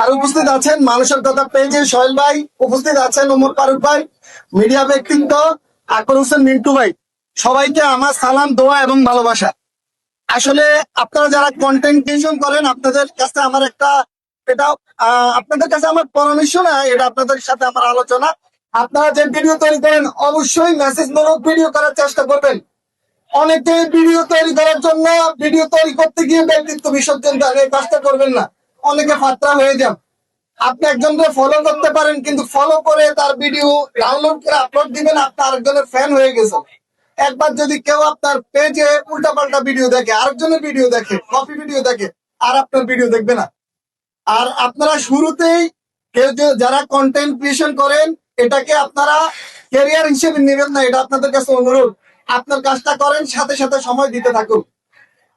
আর উপস্থিত আছেন মানুষের কথা পেজে সোহেল ভাই, উপস্থিত আছেন ওমর ফারুক ভাই, মিডিয়া ব্যক্তিত্ব আকবর হোসেন মিন্টু ভাই। সবাইকে আমার সালাম, দোয়া এবং ভালোবাসা। আসলে আপনারা যারা কন্টেন্ট ক্রিয়েশন করেন, আপনাদের কাছে আমার একটা এটা আপনাদের কাছে আমার পরামর্শ না, এটা আপনাদের সাথে আমার আলোচনা। আপনারা যে ভিডিও তৈরি করেন অবশ্যই মেসেজ মূলক ভিডিও করার চেষ্টা করবেন। অনেকে ভিডিও তৈরি করার জন্য ভিডিও তৈরি করতে গিয়ে ব্যক্তিত্ব বিসর্জন দেন, এই কাজটা করবেন না। অনেকে ফাত্রা হয়ে যান। আপনি একজনকে ফলো করতে পারেন, কিন্তু ফলো করে তার ভিডিও ডাউনলোড করে আপলোড দিবেন, আপনি আরেকজনের ফ্যান হয়ে গেছেন। একবার যদি কেউ আপনার পেজে উল্টাপাল্টা ভিডিও দেখে, আরেকজনের ভিডিও দেখে, কপি ভিডিও দেখে, আর আপনার ভিডিও দেখবে না। আর আপনারা শুরুতেই কেউ যারা কন্টেন্ট ক্রিয়েশন করেন, এটাকে আপনারা ক্যারিয়ার হিসেবে নেবেন না, এটা আপনাদের কাছে অনুরোধ। আপনার কাজটা করেন, সাথে সাথে সময় দিতে থাকুন।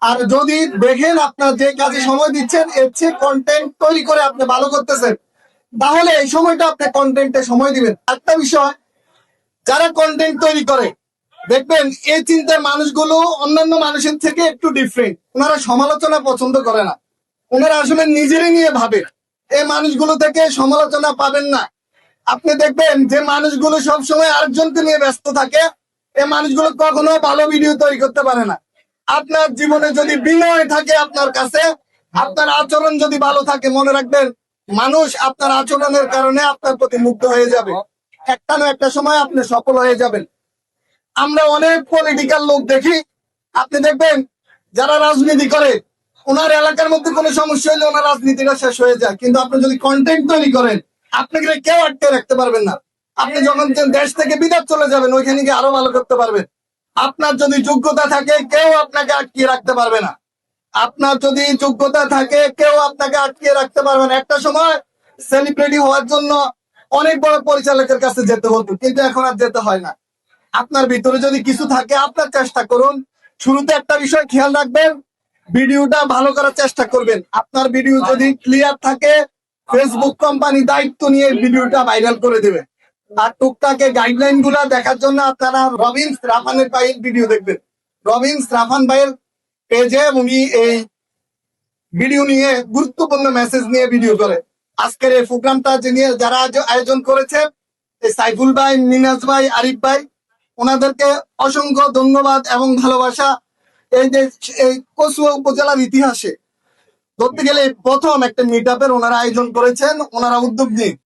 আর যদি দেখেন আপনার যে কাজে সময় দিচ্ছেন এর চেয়ে কন্টেন্ট তৈরি করে আপনি ভালো করতেছেন, তাহলে এই সময়টা আপনি কন্টেন্টে সময় দিবেন। একটা বিষয়, যারা কন্টেন্ট তৈরি করে দেখবেন এই চিন্তার মানুষগুলো অন্যান্য মানুষের থেকে একটু ডিফারেন্ট। ওনারা সমালোচনা পছন্দ করে না, ওনারা আসলে নিজেরই নিয়ে ভাবে। এই মানুষগুলো থেকে সমালোচনা পাবেন না। আপনি দেখবেন যে মানুষগুলো সবসময় আরেকজনকে নিয়ে ব্যস্ত থাকে, এই মানুষগুলো কখনো ভালো ভিডিও তৈরি করতে পারে না। আপনার জীবনে যদি বিনয় থাকে আপনার কাছে, আপনার আচরণ যদি ভালো থাকে, মনে রাখবেন মানুষ আপনার আচরণের কারণে আপনার প্রতি মুগ্ধ হয়ে যাবে। একটা না একটা সময় আপনি সফল হয়ে যাবেন। আমরা অনেক পলিটিক্যাল লোক দেখি, আপনি দেখবেন যারা রাজনীতি করে, ওনার এলাকার মধ্যে কোনো সমস্যা হলে ওনার রাজনীতিটা শেষ হয়ে যায়। কিন্তু আপনি যদি কন্টেন্ট তৈরি করেন, আপনাকে কেউ আটকে রাখতে পারবেন না। আপনি যখন দেশ থেকে বিদেশ চলে যাবেন, ওইখানে গিয়ে আরো ভালো করতে পারবেন। আপনার যদি যোগ্যতা থাকে, কেউ আপনাকে আটকিয়ে রাখতে পারবে না। আপনার যদি যোগ্যতা থাকে, কেউ আপনাকে আটকিয়ে রাখতে পারবে না। একটা সময় সেলিব্রিটি হওয়ার জন্য অনেক বড় পরিচালকের কাছে যেতে হতো, কিন্তু এখন আর যেতে হয় না। আপনার ভিতরে যদি কিছু থাকে, আপনার চেষ্টা করুন। শুরুতে একটা বিষয় খেয়াল রাখবেন, ভিডিওটা ভালো করার চেষ্টা করবেন। আপনার ভিডিও যদি ক্লিয়ার থাকে, ফেসবুক কোম্পানি দায়িত্ব নিয়ে ভিডিওটা ভাইরাল করে দেবে। আর টুকটাকে গাইডলাইন গুলা দেখার জন্য আপনারা রবিন রাফানের ভাইয়ের ভিডিও দেখবেন। রবিন রাফান ভাইয়ের পেজে উনি এই ভিডিও নিয়ে গুরুত্বপূর্ণ মেসেজ নিয়ে ভিডিও করে। আজকের এই প্রোগ্রামটা যিনি যারা আয়োজন করেছেন, এই সাইফুল ভাই, মিনাজ ভাই, আরিফ ভাই, ওনাদেরকে অসংখ্য ধন্যবাদ এবং ভালোবাসা। এই যে এই কচুয়া উপজেলার ইতিহাসে ধরতে গেলে প্রথম একটা মিট আপের ওনারা আয়োজন করেছেন, ওনারা উদ্যোগ নিয়ে।